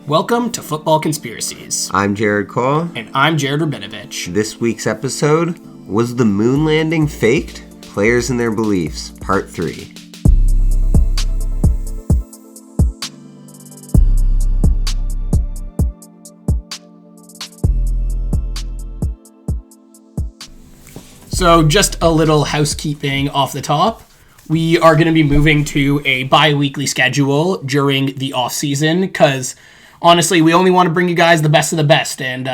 Welcome to Football Conspiracies. I'm Jared Cole. And I'm Jared Rabinovich. This week's episode, Was the Moon Landing Faked? Players and Their Beliefs, Part 3. So just a little housekeeping off the top. We are going to be moving to a bi-weekly schedule during the off-season because, honestly, we only want to bring you guys the best of the best. And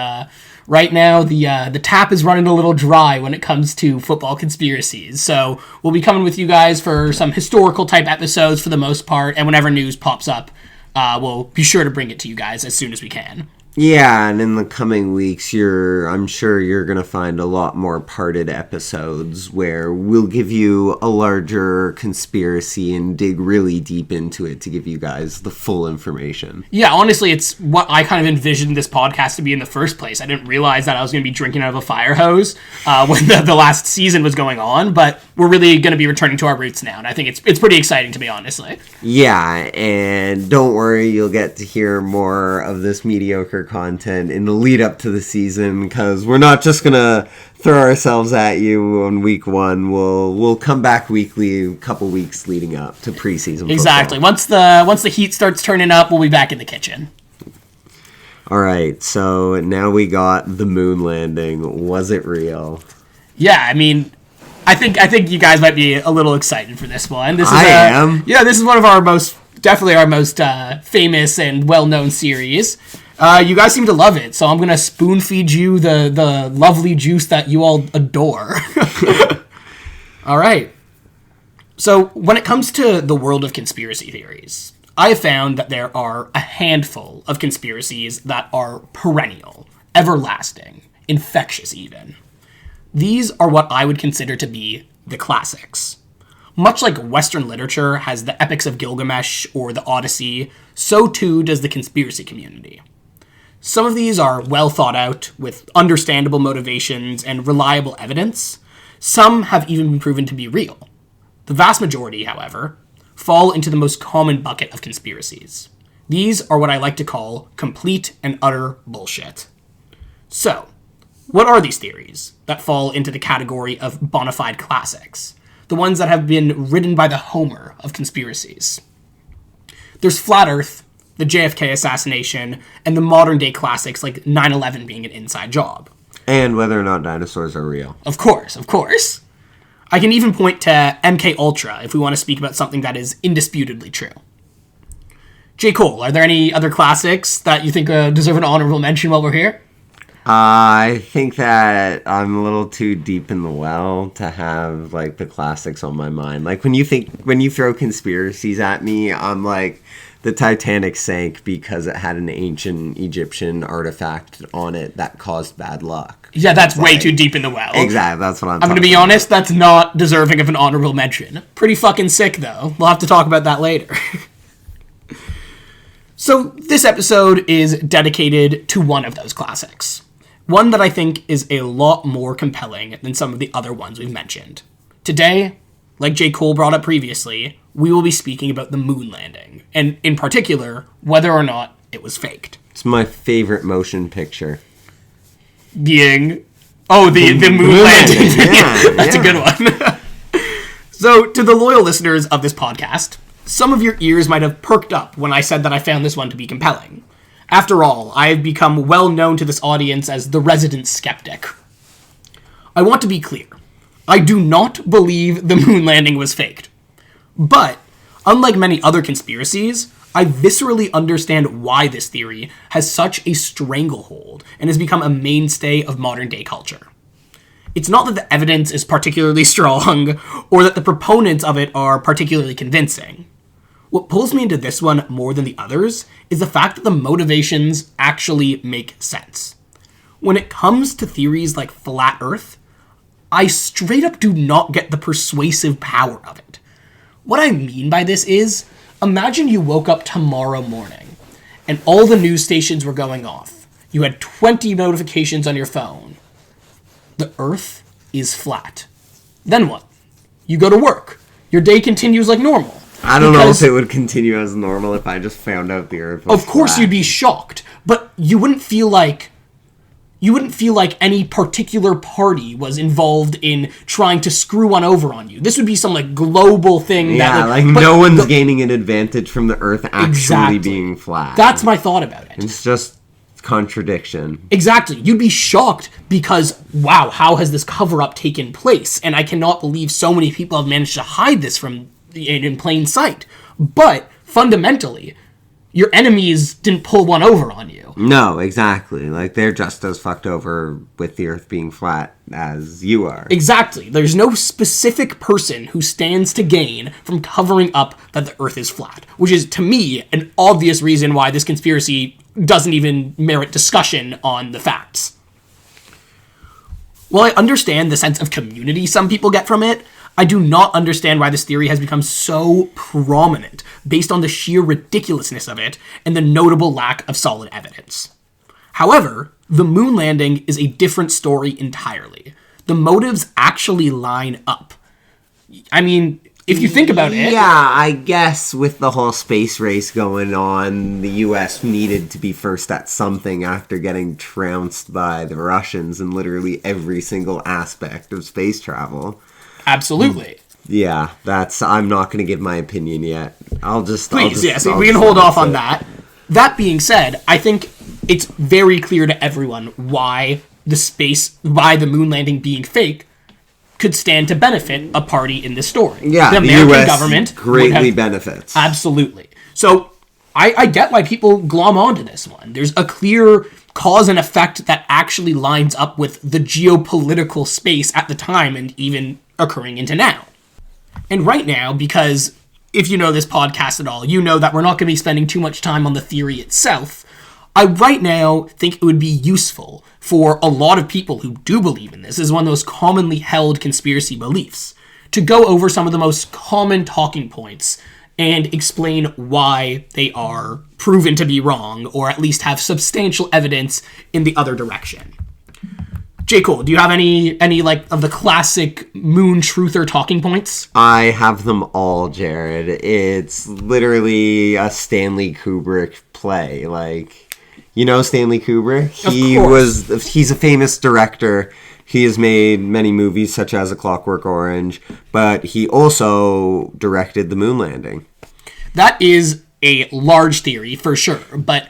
right now, the tap is running a little dry when it comes to football conspiracies. So we'll be coming with you guys for some historical-type episodes for the most part. And whenever news pops up, we'll be sure to bring it to you guys as soon as we can. Yeah, and in the coming weeks, I'm sure you're going to find a lot more parted episodes where we'll give you a larger conspiracy and dig really deep into it to give you guys the full information. Yeah, honestly, it's what I kind of envisioned this podcast to be in the first place. I didn't realize that I was going to be drinking out of a fire hose when the last season was going on, but we're really going to be returning to our roots now, and I think it's pretty exciting to me, honestly. Yeah, and don't worry, you'll get to hear more of this mediocre content in the lead up to the season, because we're not just gonna throw ourselves at you on week one. We'll come back weekly, a couple weeks leading up to preseason exactly football. Once the heat starts turning up, we'll be back in the kitchen. All right, so now we got the moon landing. Was it real? Yeah, I mean, I think you guys might be a little excited for this one. This is I am. Yeah, this is one of our most famous and well-known series. You guys seem to love it, so I'm going to spoon-feed you the lovely juice that you all adore. All right. So when it comes to the world of conspiracy theories, I have found that there are a handful of conspiracies that are perennial, everlasting, infectious even. These are what I would consider to be the classics. Much like Western literature has the epics of Gilgamesh or the Odyssey, so too does the conspiracy community. Some of these are well thought out, with understandable motivations and reliable evidence. Some have even been proven to be real. The vast majority, however, fall into the most common bucket of conspiracies. These are what I like to call complete and utter bullshit. So, what are these theories that fall into the category of bona fide classics? The ones that have been written by the Homer of conspiracies. There's Flat Earth, the JFK assassination, and the modern-day classics like 9/11 being an inside job. And whether or not dinosaurs are real. Of course. I can even point to MK Ultra if we want to speak about something that is indisputably true. J. Cole, are there any other classics that you think deserve an honorable mention while we're here? I think that I'm a little too deep in the well to have, like, the classics on my mind. Like, when you throw conspiracies at me, I'm like, the Titanic sank because it had an ancient Egyptian artifact on it that caused bad luck. Yeah, that's way too deep in the well. Exactly, that's what I'm going to be honest, that's not deserving of an honorable mention. Pretty fucking sick, though. We'll have to talk about that later. So, this episode is dedicated to one of those classics. One that I think is a lot more compelling than some of the other ones we've mentioned. Today, like J. Cole brought up previously, we will be speaking about the moon landing, and in particular, whether or not it was faked. It's my favorite motion picture. Being, the moon landing. Yeah, That's a good one. So, to the loyal listeners of this podcast, some of your ears might have perked up when I said that I found this one to be compelling. After all, I have become well known to this audience as the resident skeptic. I want to be clear. I do not believe the moon landing was faked. But, unlike many other conspiracies, I viscerally understand why this theory has such a stranglehold and has become a mainstay of modern-day culture. It's not that the evidence is particularly strong, or that the proponents of it are particularly convincing. What pulls me into this one more than the others is the fact that the motivations actually make sense. When it comes to theories like Flat Earth, I straight up do not get the persuasive power of it. What I mean by this is, imagine you woke up tomorrow morning and all the news stations were going off. You had 20 notifications on your phone. The Earth is flat. Then what? You go to work. Your day continues like normal. I don't know if it would continue as normal if I just found out the Earth was Of course flat. you'd be shocked, but you wouldn't feel like any particular party was involved in trying to screw one over on you. This would be some like global thing. Yeah, that no one's gaining an advantage from the Earth actually Exactly. being flat. That's my thought about it. It's just contradiction. Exactly. You'd be shocked because, wow, how has this cover-up taken place? And I cannot believe so many people have managed to hide this from in plain sight. But fundamentally, your enemies didn't pull one over on you. No, exactly. Like, they're just as fucked over with the Earth being flat as you are. Exactly. There's no specific person who stands to gain from covering up that the Earth is flat, which is, to me, an obvious reason why this conspiracy doesn't even merit discussion on the facts. While I understand the sense of community some people get from it, I do not understand why this theory has become so prominent based on the sheer ridiculousness of it and the notable lack of solid evidence. However, the moon landing is a different story entirely. The motives actually line up. I mean, if you think about it... Yeah, I guess with the whole space race going on, the US needed to be first at something after getting trounced by the Russians in literally every single aspect of space travel. Absolutely. Yeah, I'm not going to give my opinion yet. Please, yes, we can hold off on that. That being said, I think it's very clear to everyone why the moon landing being fake could stand to benefit a party in this story. Yeah, the American US government greatly benefits. Absolutely. So I get why people glom onto this one. There's a clear cause and effect that actually lines up with the geopolitical space at the time and even occurring into now. And right now, because if you know this podcast at all, you know that we're not going to be spending too much time on the theory itself. I right now think it would be useful for a lot of people who do believe in this, is one of those commonly held conspiracy beliefs, to go over some of the most common talking points and explain why they are proven to be wrong, or at least have substantial evidence in the other direction. J. Cole, do you have any like of the classic moon truther talking points? I have them all, Jared. It's literally a Stanley Kubrick play. Like, you know Stanley Kubrick? He's a famous director. He has made many movies such as A Clockwork Orange, but he also directed the moon landing. That is a large theory for sure, but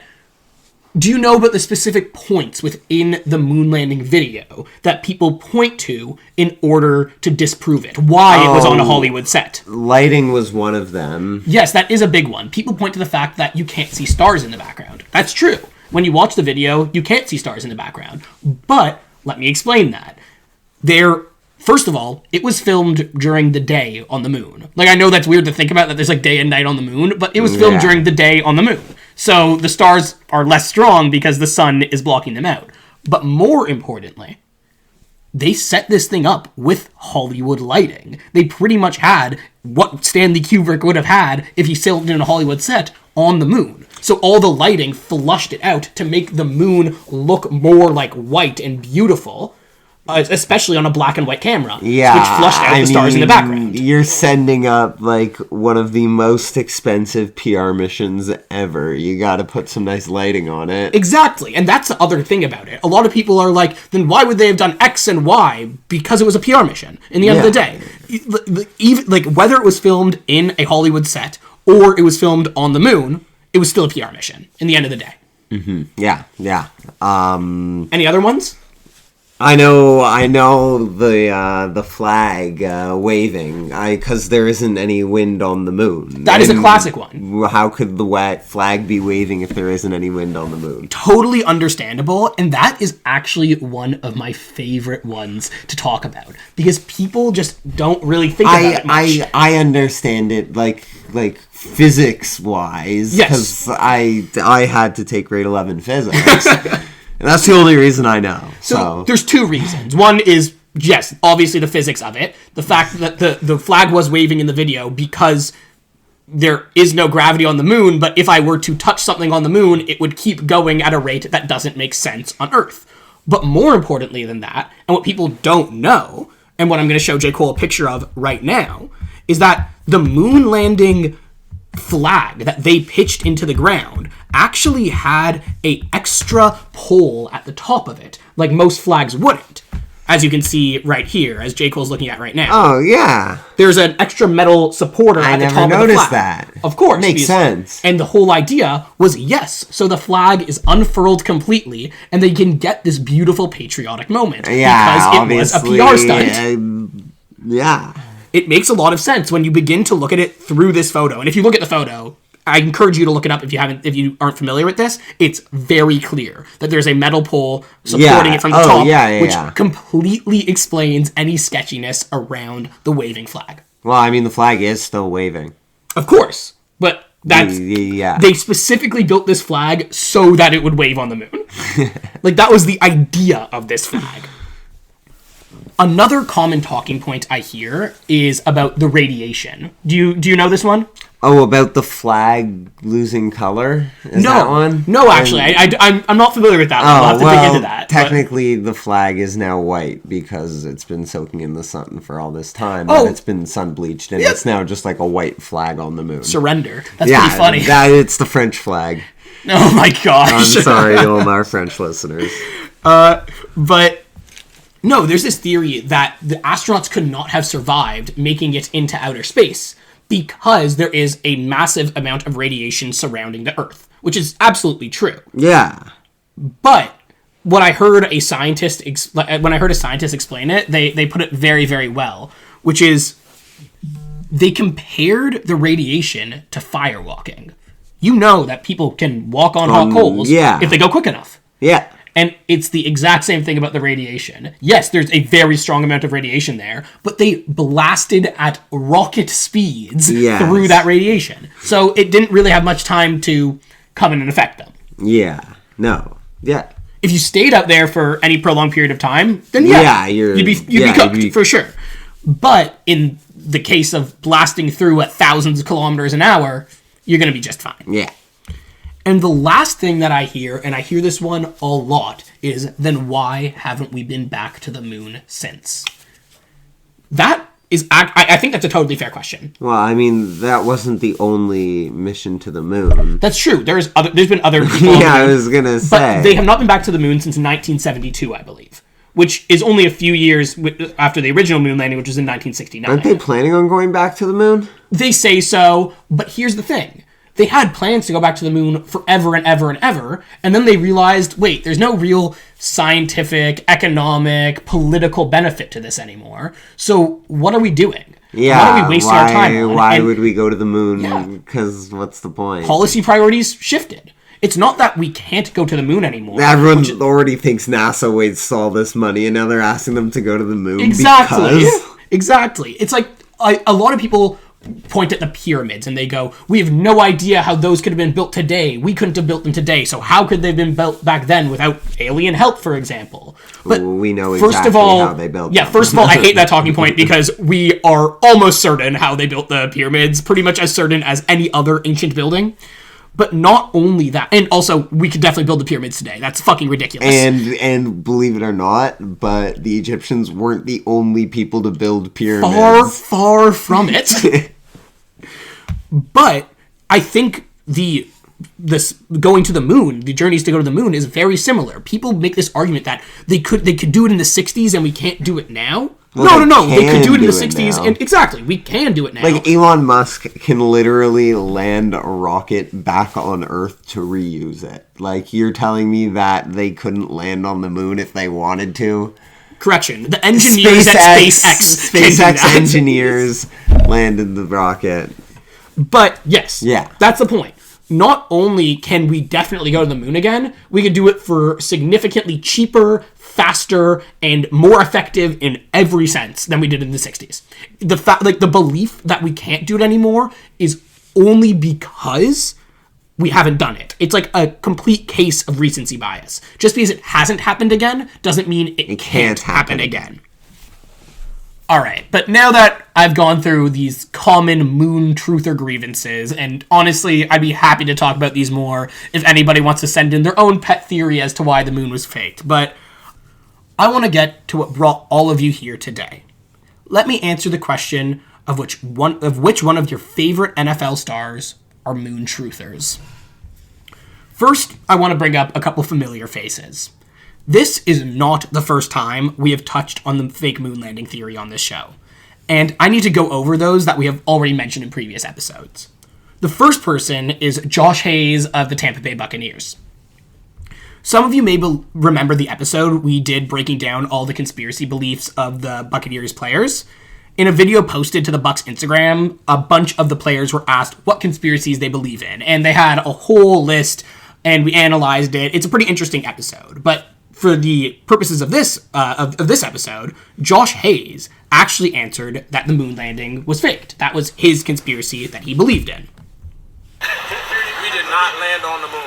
do you know about the specific points within the moon landing video that people point to in order to disprove it? Why it was on a Hollywood set? Lighting was one of them. Yes, that is a big one. People point to the fact that you can't see stars in the background. That's true. When you watch the video, you can't see stars in the background. But let me explain that. First of all, it was filmed during the day on the moon. Like, I know that's weird to think about, that there's like day and night on the moon, but it was filmed during the day on the moon. So the stars are less strong because the sun is blocking them out. But more importantly, they set this thing up with Hollywood lighting. They pretty much had what Stanley Kubrick would have had if he filmed in a Hollywood set on the moon. So all the lighting flushed it out to make the moon look more like white and beautiful, especially on a black and white camera, which flushed out the stars in the background. You're sending up like one of the most expensive PR missions ever. You got to put some nice lighting on it. Exactly, and that's the other thing about it. A lot of people are like, then why would they have done X and Y? Because it was a PR mission. In the end of the day, even like whether it was filmed in a Hollywood set or it was filmed on the moon, it was still a PR mission. In the end of the day. Mm-hmm. Yeah. Any other ones? I know the flag waving, because there isn't any wind on the moon. That is a classic one. How could the flag be waving if there isn't any wind on the moon? Totally understandable, and that is actually one of my favorite ones to talk about, because people just don't really think about it much. I understand it, like physics-wise, because I had to take grade 11 physics. And that's the only reason I know. So there's two reasons. One is, yes, obviously the physics of it. The fact that the flag was waving in the video because there is no gravity on the moon, but if I were to touch something on the moon, it would keep going at a rate that doesn't make sense on Earth. But more importantly than that, and what people don't know, and what I'm going to show J. Cole a picture of right now, is that the moon landing flag that they pitched into the ground actually had a extra pole at the top of it, like most flags wouldn't. As you can see right here, as J. Cole's looking at right now. Oh, yeah. There's an extra metal supporter at the top of the flag. I never noticed that. Of course. Makes sense. And the whole idea was, yes, so the flag is unfurled completely, and they can get this beautiful patriotic moment. Yeah, because it was a PR stunt. Yeah. It makes a lot of sense when you begin to look at it through this photo. And if you look at the photo, I encourage you to look it up if you aren't familiar with this. It's very clear that there's a metal pole supporting it from the top, which completely explains any sketchiness around the waving flag. Well, I mean, the flag is still waving. Of course, but they specifically built this flag so that it would wave on the moon. Like, that was the idea of this flag. Another common talking point I hear is about the radiation. Do you know this one? Oh, about the flag losing color? Is that one? No, actually. I'm not familiar with that one. I'll have to dig into that. Technically, the flag is now white because it's been soaking in the sun for all this time. Oh. And it's been sun-bleached, and it's now just like a white flag on the moon. Surrender. That's pretty funny. It's the French flag. Oh my gosh. I'm sorry to all our French listeners. But... no, there's this theory that the astronauts could not have survived making it into outer space because there is a massive amount of radiation surrounding the Earth, which is absolutely true. Yeah. But when I heard a scientist explain it, they put it very, very well, which is they compared the radiation to firewalking. You know that people can walk on hot coals if they go quick enough. Yeah. And it's the exact same thing about the radiation. Yes, there's a very strong amount of radiation there, but they blasted at rocket speeds through that radiation. So it didn't really have much time to come in and affect them. Yeah. No. Yeah. If you stayed out there for any prolonged period of time, then you'd be cooked for sure. But in the case of blasting through at thousands of kilometers an hour, you're going to be just fine. Yeah. And the last thing that I hear, and I hear this one a lot, is, then why haven't we been back to the moon since? That is, I think that's a totally fair question. Well, I mean, that wasn't the only mission to the moon. That's true. There's been other people on the moon, I was going to say. But they have not been back to the moon since 1972, I believe. Which is only a few years after the original moon landing, which was in 1969. Aren't they planning on going back to the moon? They say so, but here's the thing. They had plans to go back to the moon forever and ever and ever, and then they realized, wait, there's no real scientific, economic, political benefit to this anymore. So what are we doing? Yeah, what are we wasting our time on? Why would we go to the moon? Because what's the point? Policy priorities shifted. It's not that we can't go to the moon anymore. Everyone already thinks NASA wastes all this money, and now they're asking them to go to the moon. Exactly. Exactly. It's like a lot of people point at the pyramids and they go, we have no idea how those could have been built today. We couldn't have built them today. So how could they have been built back then without alien help, for example? But we know exactly how they built them. Yeah, first of all, I hate that talking point because we are almost certain how they built the pyramids, pretty much as certain as any other ancient building. But not only that, and also, we could definitely build the pyramids today. That's fucking ridiculous. And believe it or not, but the Egyptians weren't the only people to build pyramids. Far from it. But I think this going to the moon, the journeys to go to the moon, is very similar. People make this argument that they could do it in the 60s and we can't do it now. Well, no. They could do it in the 60s. And exactly. We can do it now. Like, Elon Musk can literally land a rocket back on Earth to reuse it. Like, you're telling me that they couldn't land on the moon if they wanted to? Correction. The engineers at SpaceX engineers landed the rocket. But, yes. Yeah. That's the point. Not only can we definitely go to the moon again, we can do it for significantly cheaper, faster, and more effective in every sense than we did in the 60s. The belief that we can't do it anymore is only because we haven't done it. It's like a complete case of recency bias. Just because it hasn't happened again doesn't mean it can't happen again. All right, but now that I've gone through these common moon truther grievances, and honestly, I'd be happy to talk about these more if anybody wants to send in their own pet theory as to why the moon was faked, but I want to get to what brought all of you here today. Let me answer the question of which one of your favorite NFL stars are moon truthers. First, I want to bring up a couple familiar faces. This is not the first time we have touched on the fake moon landing theory on this show, and I need to go over those that we have already mentioned in previous episodes. The first person is Josh Hayes of the Tampa Bay Buccaneers. Some of you may remember the episode we did breaking down all the conspiracy beliefs of the Buccaneers players. In a video posted to the Bucs Instagram, a bunch of the players were asked what conspiracies they believe in, and they had a whole list, and we analyzed it. It's a pretty interesting episode, but for the purposes of this episode, Josh Hayes actually answered that the moon landing was faked. That was his conspiracy that he believed in. We did not land on the moon.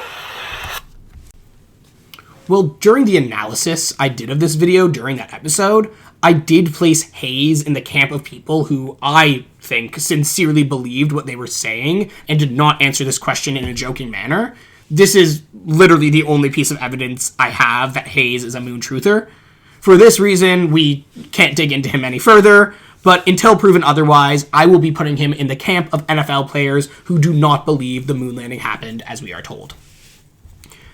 Well, during the analysis I did of this video during that episode, I did place Hayes in the camp of people who I think sincerely believed what they were saying and did not answer this question in a joking manner. This is literally the only piece of evidence I have that Hayes is a moon truther. For this reason, we can't dig into him any further, but until proven otherwise, I will be putting him in the camp of NFL players who do not believe the moon landing happened as we are told.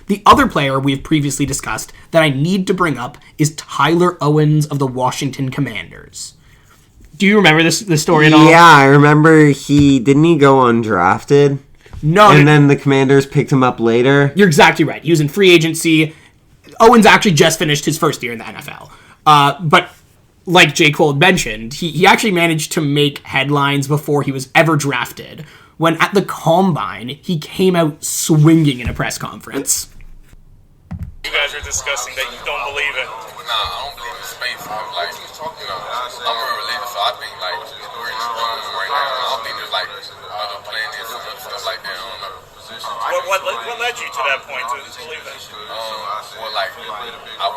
The other player we've previously discussed that I need to bring up is Tyler Owens of the Washington Commanders. Do you remember this story at all? Yeah, I remember didn't he go undrafted? No. And then the Commanders picked him up later? You're exactly right. He was in free agency. Owens actually just finished his first year in the NFL. But like J. Cole mentioned, he actually managed to make headlines before he was ever drafted, when at the Combine, he came out swinging in a press conference. You guys are discussing that you don't believe it. Nah, I don't believe in space. I'm like, I'm real religious, so I think like we're in this room right now. I don't think there's like other planets and stuff like that. I don't know. What led you to that point to believe that? Well, like, I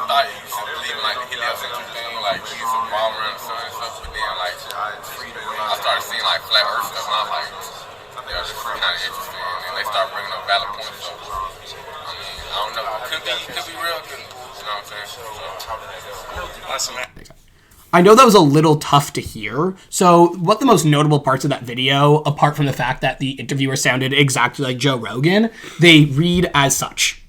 thought you used to believe in like the heliocentric thing, like we used to revolve around the sun and stuff, but then like I started seeing like flat Earth stuff, and I'm like, yeah, this is kind of interesting, and they start bringing up valid points. So, I mean, I don't know. Could be real. You know what I'm saying? Awesome. I know that was a little tough to hear, so what the most notable parts of that video, apart from the fact that the interviewer sounded exactly like Joe Rogan, they read as such.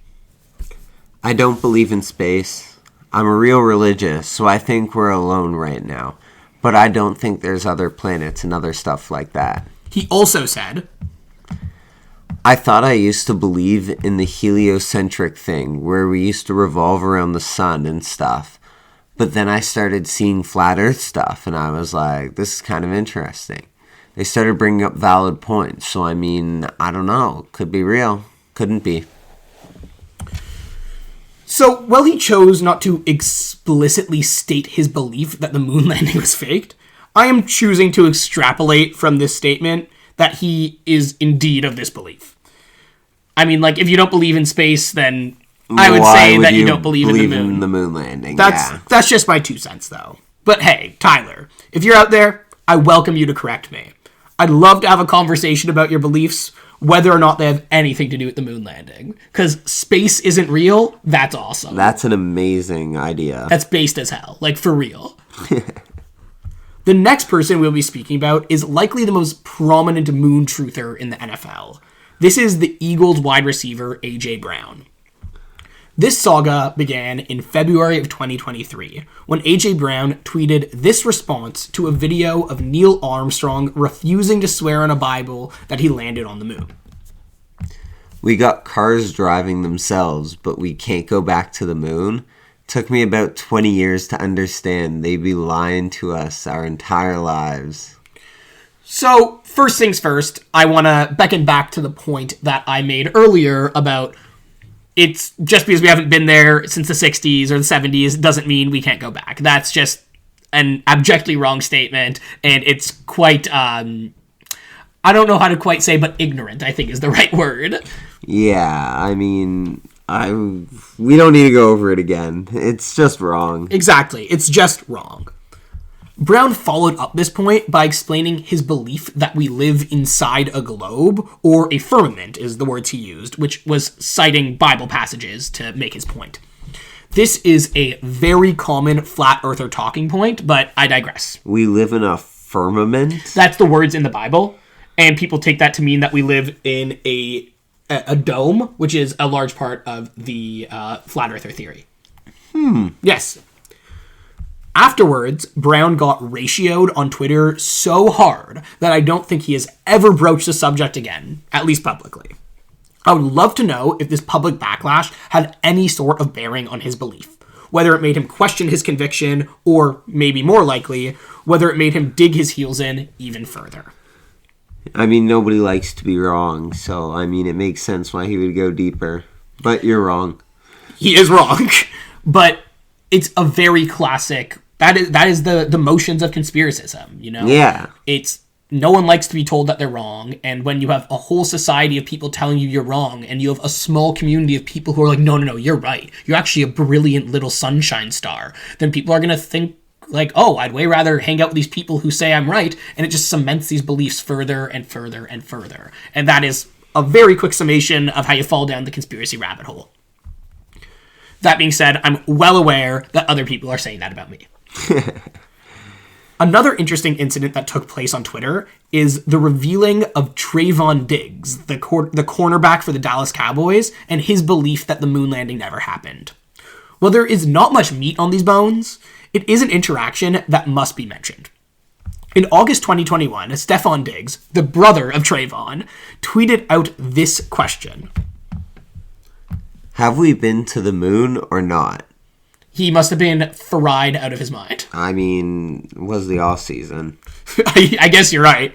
I don't believe in space. I'm a real religious, so I think we're alone right now. But I don't think there's other planets and other stuff like that. He also said, I thought I used to believe in the heliocentric thing, where we used to revolve around the sun and stuff. But then I started seeing flat Earth stuff, and I was like, this is kind of interesting. They started bringing up valid points, so I mean, I don't know. Could be real. Couldn't be. So, while he chose not to explicitly state his belief that the moon landing was faked, I am choosing to extrapolate from this statement that he is indeed of this belief. I mean, like, if you don't believe in space, then I would say that you don't believe in the moon landing. That's just my 2 cents, though. But hey, Tyler, if you're out there, I welcome you to correct me. I'd love to have a conversation about your beliefs, whether or not they have anything to do with the moon landing. Because space isn't real, that's awesome. That's an amazing idea. That's based as hell, like for real. The next person we'll be speaking about is likely the most prominent moon truther in the NFL. This is the Eagles wide receiver, A.J. Brown. This saga began in February of 2023, when A.J. Brown tweeted this response to a video of Neil Armstrong refusing to swear on a Bible that he landed on the moon. We got cars driving themselves, but we can't go back to the moon. Took me about 20 years to understand they'd be lying to us our entire lives. So, first things first, I want to beckon back to the point that I made earlier about it's just because we haven't been there since the 60s or the 70s doesn't mean we can't go back. That's just an abjectly wrong statement, and it's quite, I don't know how to quite say, but ignorant, I think is the right word. Yeah, I mean, we don't need to go over it again. It's just wrong. Exactly, it's just wrong. Brown followed up this point by explaining his belief that we live inside a globe, or a firmament is the words he used, which was citing Bible passages to make his point. This is a very common flat earther talking point, but I digress. We live in a firmament? That's the words in the Bible. And people take that to mean that we live in a dome, which is a large part of the flat earther theory. Yes. Afterwards, Brown got ratioed on Twitter so hard that I don't think he has ever broached the subject again, at least publicly. I would love to know if this public backlash had any sort of bearing on his belief, whether it made him question his conviction, or, maybe more likely, whether it made him dig his heels in even further. I mean, nobody likes to be wrong, so, I mean, it makes sense why he would go deeper. But you're wrong. He is wrong, but it's a very classic... That is the motions of conspiracism, you know? Yeah. It's... No one likes to be told that they're wrong, and when you have a whole society of people telling you you're wrong, and you have a small community of people who are like, no, you're right. You're actually a brilliant little sunshine star. Then people are going to think, like, oh, I'd way rather hang out with these people who say I'm right, and it just cements these beliefs further and further and further. And that is a very quick summation of how you fall down the conspiracy rabbit hole. That being said, I'm well aware that other people are saying that about me. Another interesting incident that took place on Twitter is the revealing of Trayvon Diggs, the cornerback for the Dallas Cowboys, and his belief that the moon landing never happened. While there is not much meat on these bones, it is an interaction that must be mentioned. In August 2021, Stefon Diggs, the brother of Trayvon, tweeted out this question. Have we been to the moon or not? He must have been fried out of his mind. I mean, it was the off season. I guess you're right.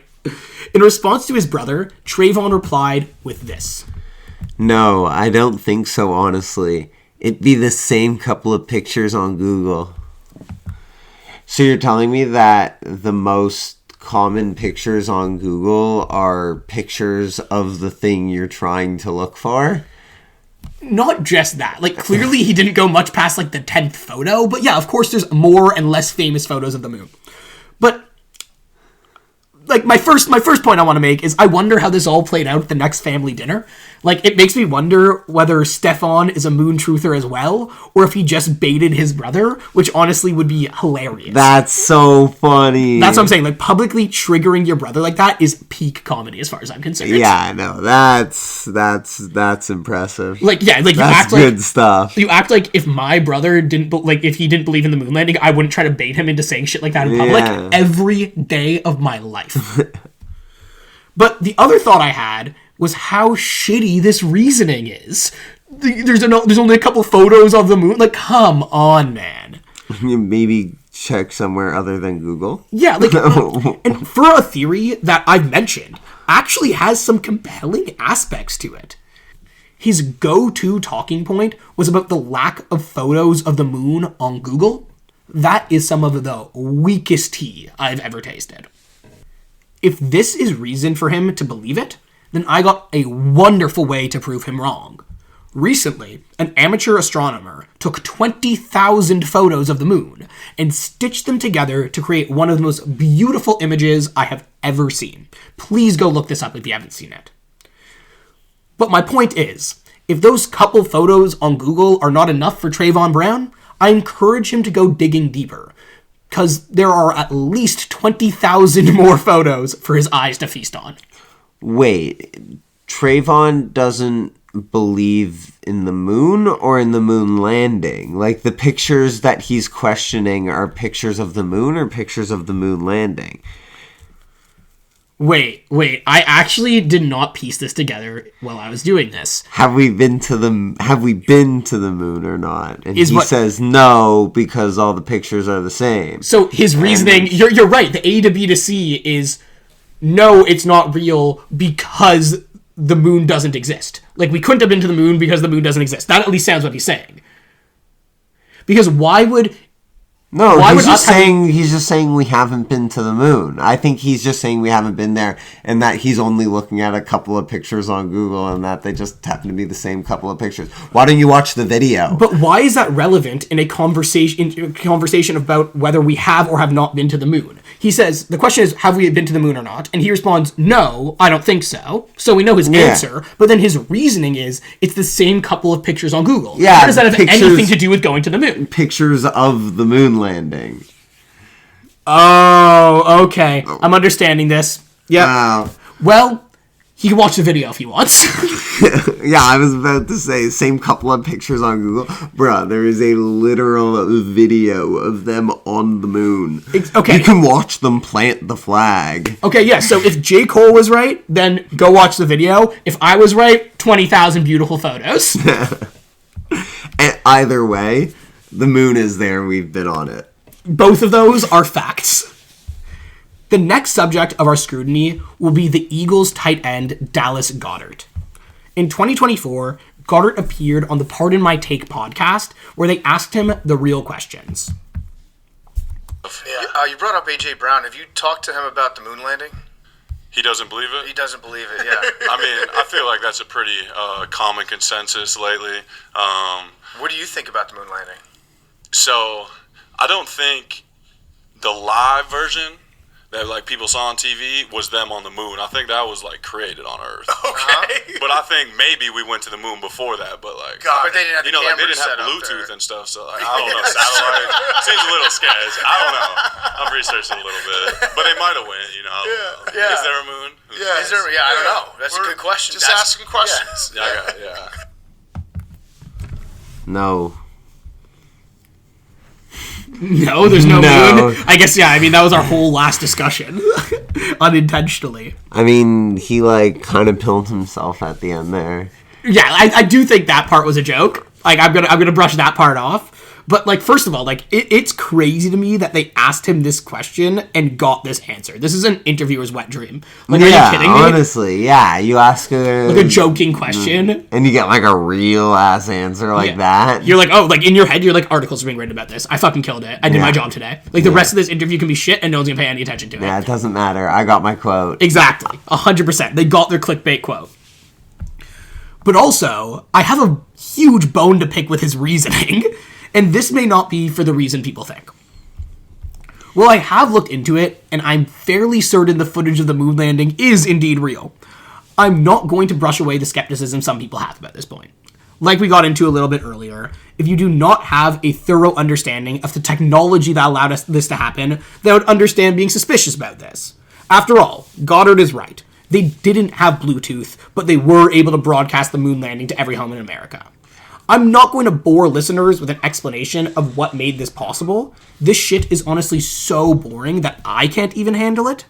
In response to his brother, Trayvon replied with this. No, I don't think so, honestly. It'd be the same couple of pictures on Google. So you're telling me that the most common pictures on Google are pictures of the thing you're trying to look for? Not just that. Like, clearly he didn't go much past, like, the 10th photo. But yeah, of course there's more and less famous photos of the moon. But, like, my first point I want to make is I wonder how this all played out at the next family dinner. Like, it makes me wonder whether Stefon is a moon truther as well, or if he just baited his brother, which honestly would be hilarious. That's so funny. That's what I'm saying. Like, publicly triggering your brother like that is peak comedy as far as I'm concerned. Yeah, I know. That's impressive. Like, yeah, like, you that's act good like... stuff. You act like if my brother didn't... Like, if he didn't believe in the moon landing, I wouldn't try to bait him into saying shit like that in public every day of my life. But the other thought I had was how shitty this reasoning is. There's only a couple photos of the moon. Like, come on, man. Maybe check somewhere other than Google. Yeah, like, and for a theory that I've mentioned, actually has some compelling aspects to it. His go-to talking point was about the lack of photos of the moon on Google. That is some of the weakest tea I've ever tasted. If this is reason for him to believe it, then I got a wonderful way to prove him wrong. Recently, an amateur astronomer took 20,000 photos of the moon and stitched them together to create one of the most beautiful images I have ever seen. Please go look this up if you haven't seen it. But my point is, if those couple photos on Google are not enough for Trayvon Brown, I encourage him to go digging deeper, because there are at least 20,000 more photos for his eyes to feast on. Wait, Trayvon doesn't believe in the moon or in the moon landing? Like, the pictures that he's questioning are pictures of the moon or pictures of the moon landing? Wait, I actually did not piece this together while I was doing this. Have we been to the moon or not? And he says no, because all the pictures are the same. So his reasoning, you're right, the A to B to C is no, it's not real because the moon doesn't exist. Like, we couldn't have been to the moon because the moon doesn't exist. That at least sounds what he's saying. Because why would... No, he's just saying we haven't been to the moon. I think he's just saying we haven't been there, and that he's only looking at a couple of pictures on Google, and that they just happen to be the same couple of pictures. Why don't you watch the video? But why is that relevant in a conversation about whether we have or have not been to the moon? He says, the question is, have we been to the moon or not? And he responds, no, I don't think so. So we know his answer, but then his reasoning is, it's the same couple of pictures on Google. Yeah, how does that have anything to do with going to the moon? Pictures of the moon landing. Oh, okay. I'm understanding this. Yeah. Wow. Well, he can watch the video if he wants. Yeah, I was about to say, same couple of pictures on Google. Bruh, there is a literal video of them on the moon. Okay. You can watch them plant the flag. Okay, yeah, so if J. Cole was right, then go watch the video. If I was right, 20,000 beautiful photos. And either way, the moon is there, we've been on it. Both of those are facts. The next subject of our scrutiny will be the Eagles tight end Dallas Goedert. In 2024, Goddard appeared on the Pardon My Take podcast, where they asked him the real questions. Yeah. You brought up A.J. Brown. Have you talked to him about the moon landing? He doesn't believe it? He doesn't believe it, yeah. I mean, I feel like that's a pretty common consensus lately. What do you think about the moon landing? So, I don't think the live version that like people saw on TV was them on the moon. I think that was like created on Earth. Okay. But I think maybe we went to the moon before that. But like, But they didn't have the like they cameras didn't have set up Bluetooth there. and stuff. So like, I don't know, satellite seems a little sketch. I don't know. I've researched it a little bit, but they might have went. You know, I don't know. Yeah. Is there a moon? Yeah, I don't know. That's a good question. Just asking questions. Yeah. No. No, there's no No. moon. I guess, yeah, I mean, that was our whole last discussion. Unintentionally. I mean, he, like, kind of pilled himself at the end there. Yeah, I do think that part was a joke. Like, I'm gonna brush that part off. But, like, first of all, like, it's crazy to me that they asked him this question and got this answer. This is an interviewer's wet dream. Like, are you kidding me? Honestly, yeah. You ask Like a joking question. and you get, like, a real-ass answer like Yeah. that. You're like, oh, like, in your head, you're like, articles are being written about this. I fucking killed it. I did my job today. Like, the rest of this interview can be shit and no one's gonna pay any attention to it. Yeah, it doesn't matter. I got my quote. Exactly. 100%. They got their clickbait quote. But also, I have a huge bone to pick with his reasoning, and this may not be for the reason people think. Well, I have looked into it, and I'm fairly certain the footage of the moon landing is indeed real. I'm not going to brush away the skepticism some people have about this point. Like we got into a little bit earlier, if you do not have a thorough understanding of the technology that allowed this to happen, then I would understand being suspicious about this. After all, Goddard is right. They didn't have Bluetooth, but they were able to broadcast the moon landing to every home in America. I'm not going to bore listeners with an explanation of what made this possible. This shit is honestly so boring that I can't even handle it.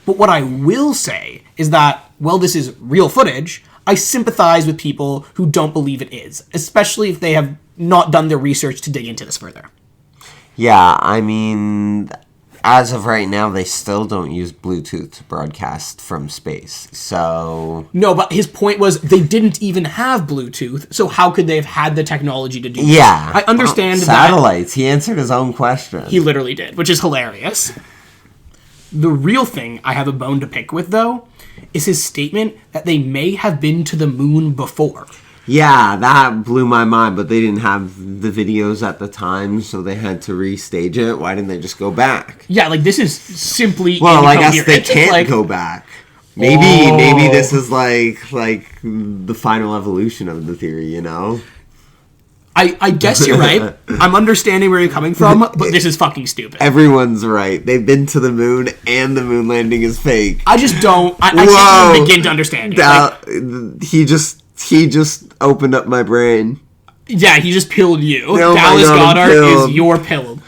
But what I will say is that, while this is real footage, I sympathize with people who don't believe it is, especially if they have not done their research to dig into this further. Yeah, I mean, as of right now, they still don't use Bluetooth to broadcast from space, so... No, but his point was they didn't even have Bluetooth, so how could they have had the technology to do this? Yeah. I understand that... Satellites. He answered his own question. He literally did, which is hilarious. The real thing I have a bone to pick with, though, is his statement that they may have been to the moon before. Yeah, that blew my mind, but they didn't have the videos at the time, so they had to restage it. Why didn't they just go back? Yeah, like, this is simply Well, I guess they incoherent. can't Like, go back. Maybe this is like the final evolution of the theory, you know? I guess you're right. I'm understanding where you're coming from, but this is fucking stupid. Everyone's right. They've been to the moon, and the moon landing is fake. I just don't... I can't even begin to understand it. Like, He just opened up my brain. yeah, he just pilled you. Oh my Dallas God, I'm Goedert pilled. is your pill.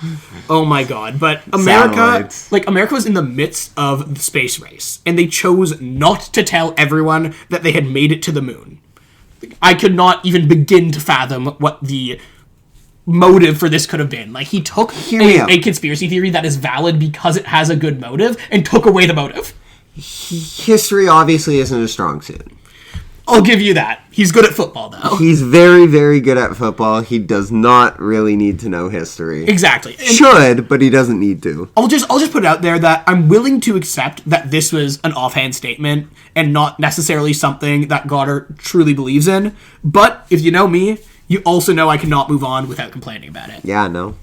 Oh my god. But America... Satellites. Like, America was in the midst of the space race, and they chose not to tell everyone that they had made it to the moon. I could not even begin to fathom what the motive for this could have been. Like, he took me out. a conspiracy theory that is valid because it has a good motive, and took away the motive. History obviously isn't a strong suit. I'll give you that. He's good at football, though. He's very, very good at football. He does not really need to know history. Exactly. And Should, but he doesn't need to. I'll just put it out there that I'm willing to accept that this was an offhand statement and not necessarily something that Goddard truly believes in. But if you know me, you also know I cannot move on without complaining about it. Yeah, no.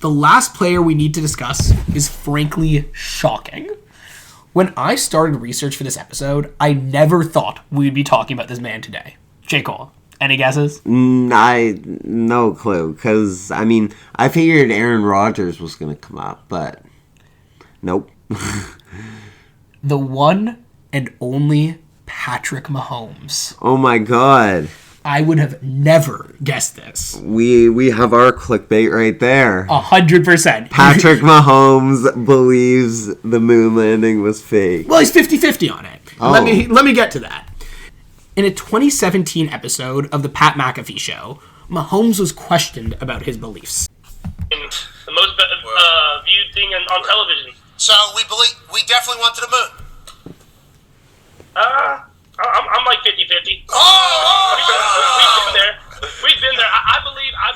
The last player we need to discuss is frankly shocking. When I started research for this episode, I never thought we'd be talking about this man today. J. Cole, any guesses? No clue, because, I mean, I figured Aaron Rodgers was going to come up, but nope. The one and only Patrick Mahomes. Oh my god. I would have never guessed this. We have our clickbait right there. 100%. Patrick Mahomes believes the moon landing was fake. Well, he's 50-50 on it. Oh. Let me get to that. In a 2017 episode of the Pat McAfee Show, Mahomes was questioned about his beliefs. The most viewed thing on television. So we definitely went to the moon. I'm like 50-50. We've been there. I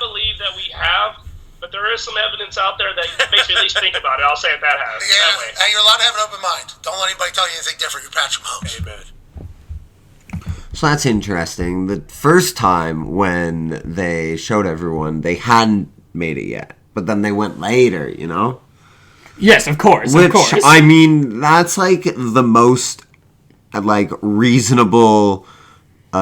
believe that we have, but there is some evidence out there that makes me at least think about it. I'll say it that way. And you're allowed to have an open mind. Don't let anybody tell you anything different. You're Patrick Mahomes. Amen. So that's interesting. The first time when they showed everyone, they hadn't made it yet. But then they went later, you know? Yes, of course. Which, of course. I mean, that's like the most like reasonable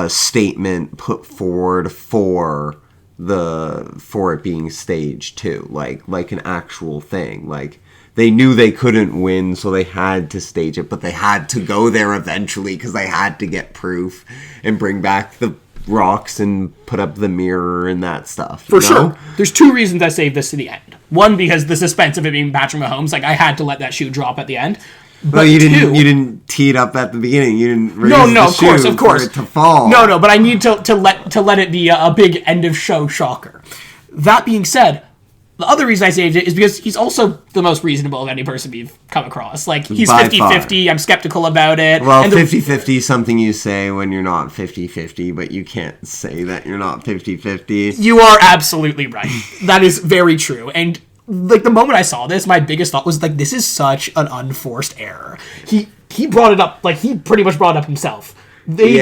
statement put forward for it being staged too. Like an actual thing. Like they knew they couldn't win, so they had to stage it, but they had to go there eventually because they had to get proof and bring back the rocks and put up the mirror and that stuff. For sure. There's two reasons I saved this to the end. One, because the suspense of it being Patrick Mahomes, like I had to let that shoe drop at the end. But you didn't tee it up at the beginning. You didn't raise the of course. for it to fall. No, but I need to let it be a big end of show shocker. That being said, the other reason I saved it is because he's also the most reasonable of any person we've come across. Like, he's By 50-50. I'm skeptical about it. Well, 50-50 is something you say when you're not 50-50, but you can't say that you're not 50-50. You are absolutely right. That is very true. And, like, the moment I saw this, my biggest thought was, like, this is such an unforced error. He brought it up, like, he pretty much brought it up himself. They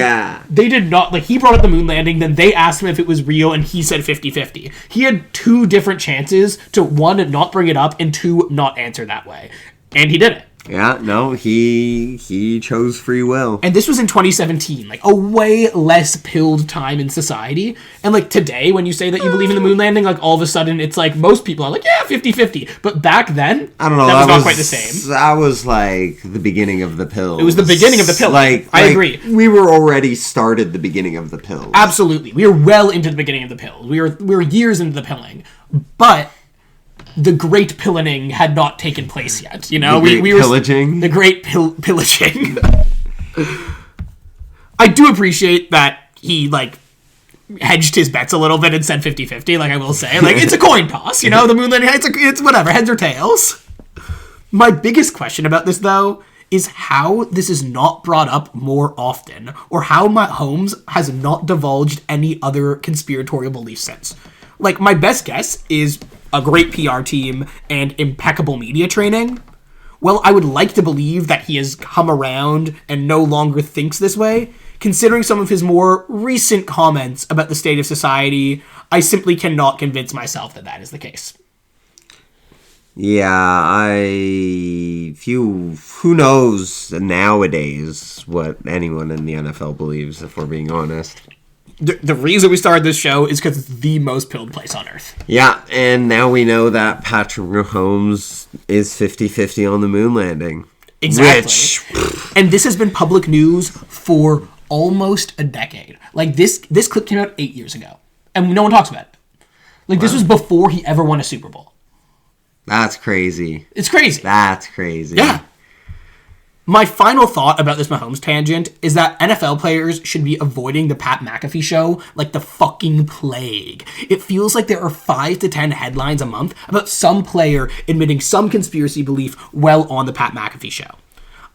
did not, like, he brought up the moon landing, then they asked him if it was real, and he said 50-50. He had two different chances to, one, not bring it up, and two, not answer that way. And he did it. Yeah, no, he chose free will. And this was in 2017, like, a way less pilled time in society. And, like, today, when you say that you believe in the moon landing, like, all of a sudden, it's like, most people are like, yeah, 50-50. But back then, I don't know, that was not quite the same. That was, like, the beginning of the pills. It was the beginning of the pills. I agree. We were already started the beginning of the pills. Absolutely. We were well into the beginning of the pills. We were years into the pilling. But the great pillaging had not taken place yet. You know, we were pillaging. The great pillaging. I do appreciate that he like hedged his bets a little bit and said 50-50. Like I will say, like it's a coin toss. You know, the moon landing. It's whatever, heads or tails. My biggest question about this though is how this is not brought up more often, or how Mahomes has not divulged any other conspiratorial beliefs since. Like, my best guess is a great PR team and impeccable media training. Well, I would like to believe that he has come around and no longer thinks this way. Considering some of his more recent comments about the state of society, I simply cannot convince myself that that is the case. Yeah, who knows nowadays what anyone in the NFL believes, if we're being honest. The reason we started this show is because it's the most pilled place on earth. Yeah, and now we know that Patrick Mahomes is 50-50 on the moon landing. Exactly. And this has been public news for almost a decade. Like, this clip came out 8 years ago, and no one talks about it. Like, This was before he ever won a Super Bowl. That's crazy. It's crazy. That's crazy. Yeah. My final thought about this Mahomes tangent is that NFL players should be avoiding the Pat McAfee show like the fucking plague. It feels like there are 5 to 10 headlines a month about some player admitting some conspiracy belief well on the Pat McAfee show.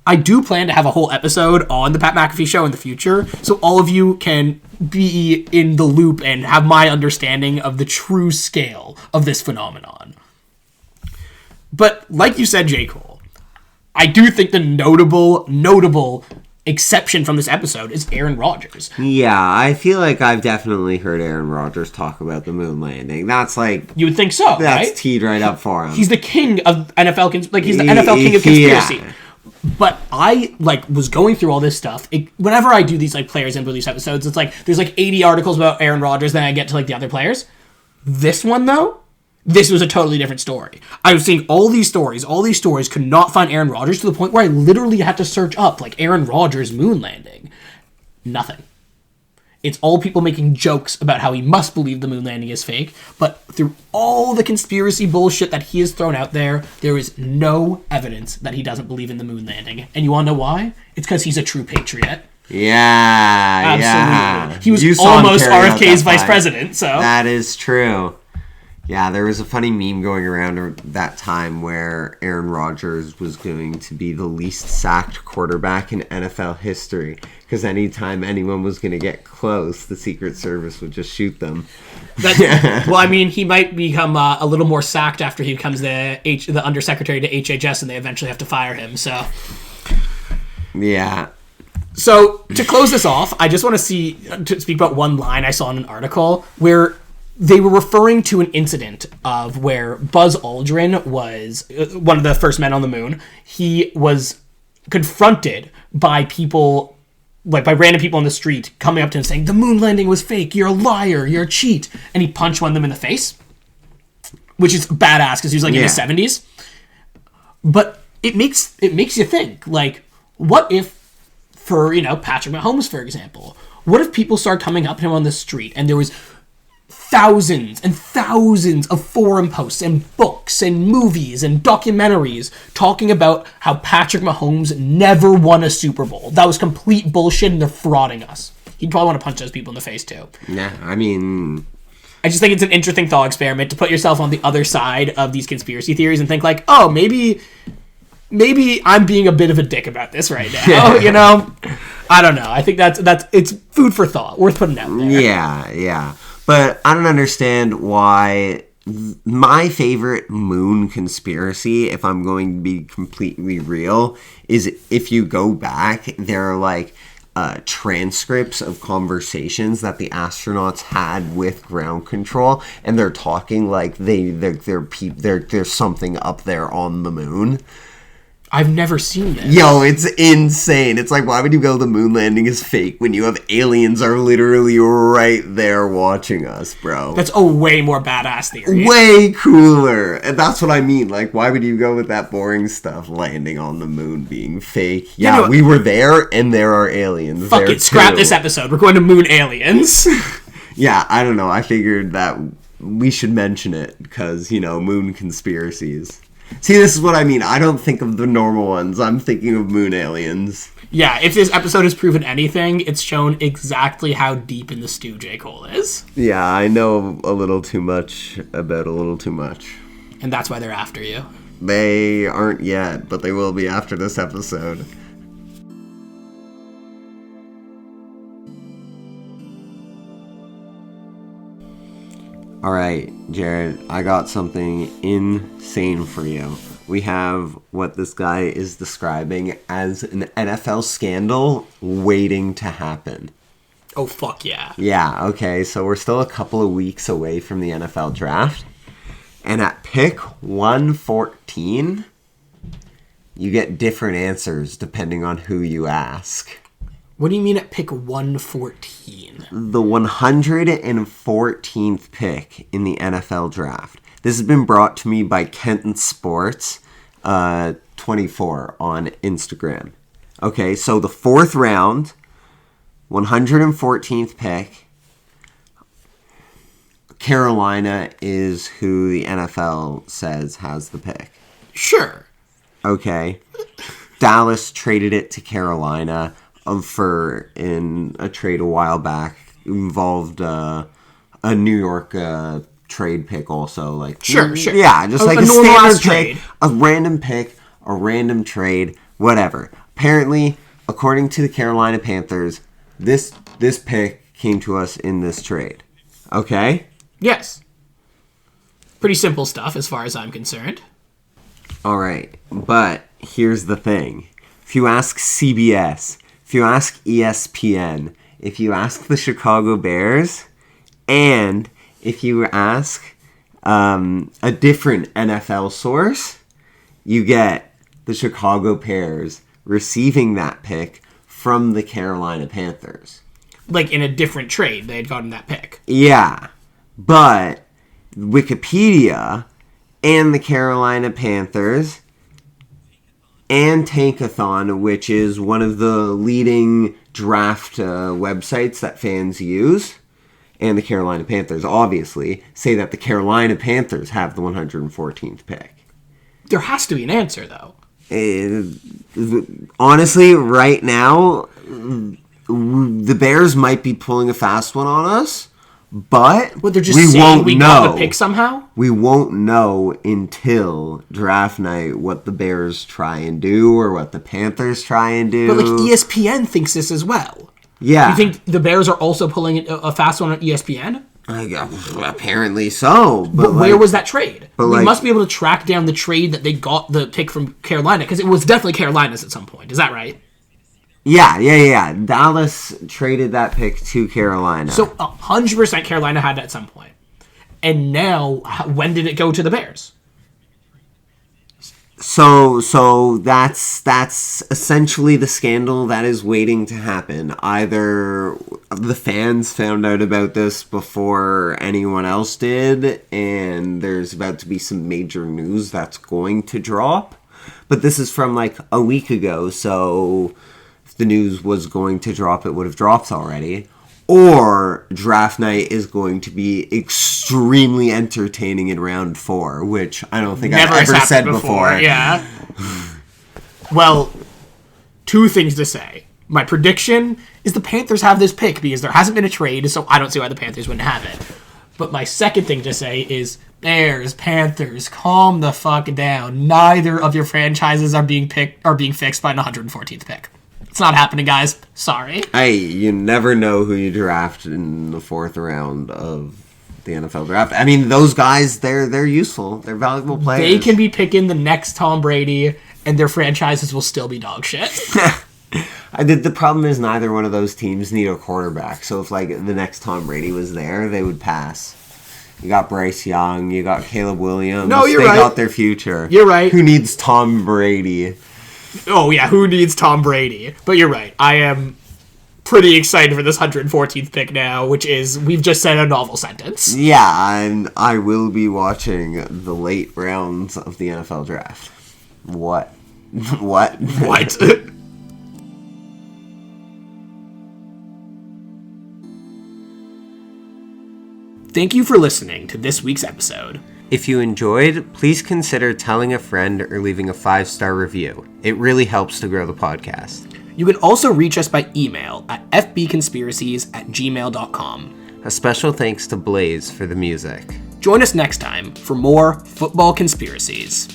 I do plan to have a whole episode on the Pat McAfee show in the future, so all of you can be in the loop and have my understanding of the true scale of this phenomenon. But like you said, J. Cole, I do think the notable exception from this episode is Aaron Rodgers. Yeah, I feel like I've definitely heard Aaron Rodgers talk about the moon landing. That's like... You would think so, that's right? teed right up for him. He's the king of NFL... he's the NFL king of conspiracy. Yeah. But I, was going through all this stuff. Whenever I do these, players and release episodes, it's there's 80 articles about Aaron Rodgers, then I get to, the other players. This one, though, this was a totally different story. I was seeing all these stories could not find Aaron Rodgers, to the point where I literally had to search up, like, Aaron Rodgers moon landing. Nothing. It's all people making jokes about how he must believe the moon landing is fake, but through all the conspiracy bullshit that he has thrown out there, there is no evidence that he doesn't believe in the moon landing. And you want to know why? It's because he's a true patriot. Yeah, Absolutely. yeah. He was You saw him almost carry out RFK's that vice fight. president, so... That is true. Yeah, there was a funny meme going around that time where Aaron Rodgers was going to be the least sacked quarterback in NFL history, because anytime anyone was going to get close, the Secret Service would just shoot them. Well, I mean, he might become a little more sacked after he becomes the undersecretary to HHS, and they eventually have to fire him, so... Yeah. So, to close this off, I just want to speak about one line I saw in an article where they were referring to an incident of where Buzz Aldrin was one of the first men on the moon. He was confronted by people, like by random people on the street, coming up to him saying, "The moon landing was fake, you're a liar, you're a cheat." And he punched one of them in the face, which is badass because he was like in his 70s. But it makes you think, like, what if, for, Patrick Mahomes, for example, what if people started coming up to him on the street and there was thousands and thousands of forum posts and books and movies and documentaries talking about how Patrick Mahomes never won a Super Bowl? That was complete bullshit and they're frauding us. He'd probably want to punch those people in the face too. Yeah, I mean... I just think it's an interesting thought experiment to put yourself on the other side of these conspiracy theories and think like, oh, maybe I'm being a bit of a dick about this right now. I don't know. I think that's it's food for thought, worth putting out there. Yeah. But I don't understand why my favorite moon conspiracy, if I'm going to be completely real, is if you go back, there are like transcripts of conversations that the astronauts had with ground control, and they're talking like there's something up there on the moon. I've never seen this. Yo, it's insane. It's like, why would you go the moon landing is fake when you have aliens are literally right there watching us, bro? That's a way more badass theory. Way cooler. And that's what I mean. Like, why would you go with that boring stuff, landing on the moon being fake? Yeah, we were there, and there are aliens Fuck there it, scrap too. this episode. We're going to moon aliens. Yeah, I don't know. I figured that we should mention it because, moon conspiracies. See, this is what I mean. I don't think of the normal ones. I'm thinking of moon aliens. Yeah, if this episode has proven anything, it's shown exactly how deep in the stew J. Cole is. Yeah, I know a little too much about a little too much. And that's why they're after you. They aren't yet, but they will be after this episode. Alright, Jared, I got something insane for you. We have what this guy is describing as an NFL scandal waiting to happen. Oh, fuck yeah. Yeah, okay, so we're still a couple of weeks away from the NFL draft. And at pick 114, you get different answers depending on who you ask. What do you mean at pick 114? The 114th pick in the NFL draft. This has been brought to me by Kenton Sports 24 on Instagram. Okay, so the fourth round, 114th pick, Carolina is who the NFL says has the pick. Sure. Okay. Dallas traded it to Carolina in a trade a while back. Involved a New York trade pick also. Like Sure. Yeah, just like a normalized standard pick, a random pick, a random trade, whatever. Apparently, according to the Carolina Panthers, this pick came to us in this trade. Okay? Yes. Pretty simple stuff as far as I'm concerned. All right, but here's the thing. If you ask CBS, if you ask ESPN, if you ask the Chicago Bears, and if you ask a different NFL source, you get the Chicago Bears receiving that pick from the Carolina Panthers. Like in a different trade, they had gotten that pick. Yeah, but Wikipedia and the Carolina Panthers and Tankathon, which is one of the leading draft websites that fans use, and the Carolina Panthers, obviously, say that the Carolina Panthers have the 114th pick. There has to be an answer, though. Honestly, right now, the Bears might be pulling a fast one on us, but They're just we saying won't we know. got the pick somehow? We won't know until draft night what the Bears try and do or what the Panthers try and do. But, like, ESPN thinks this as well. Yeah. You think the Bears are also pulling a fast one on ESPN? Apparently so. But where was that trade? But we like, must be able to track down the trade that they got the pick from Carolina, because it was definitely Carolina's at some point. Is that right? Yeah. Dallas traded that pick to Carolina. So 100% Carolina had it at some point. And now, when did it go to the Bears? So that's essentially the scandal that is waiting to happen. Either the fans found out about this before anyone else did, and there's about to be some major news that's going to drop. But this is from like a week ago, so if the news was going to drop, it would have dropped already. Or draft night is going to be extremely entertaining in round 4, which I don't think I've ever said before. Yeah. Well, 2 things to say. My prediction is the Panthers have this pick because there hasn't been a trade, so I don't see why the Panthers wouldn't have it. But my second thing to say is Bears, Panthers, calm the fuck down. Neither of your franchises are being fixed by an 114th pick. It's not happening, guys. Sorry. Hey, you never know who you draft in the 4th round of the NFL draft. I mean, those guys, they're useful. They're valuable players. They can be picking the next Tom Brady, and their franchises will still be dog shit. The problem is neither one of those teams need a quarterback. So if, like, the next Tom Brady was there, they would pass. You got Bryce Young. You got Caleb Williams. No, you're right. right. They got their future. You're right. Who needs Tom Brady? Oh, yeah, who needs Tom Brady? But you're right. I am pretty excited for this 114th pick now, which is, we've just said a novel sentence. Yeah, and I will be watching the late rounds of the NFL draft. What? What? What? Thank you for listening to this week's episode. If you enjoyed, please consider telling a friend or leaving a 5-star review. It really helps to grow the podcast. You can also reach us by email at fbconspiracies@gmail.com. A special thanks to Blaze for the music. Join us next time for more football conspiracies.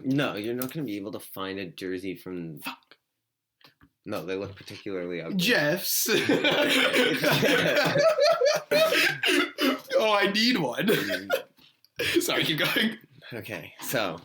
No, you're not going to be able to find a jersey from... Fuck. No, they look particularly ugly. Jeff's. Oh, I need one. Sorry, keep going. Okay, so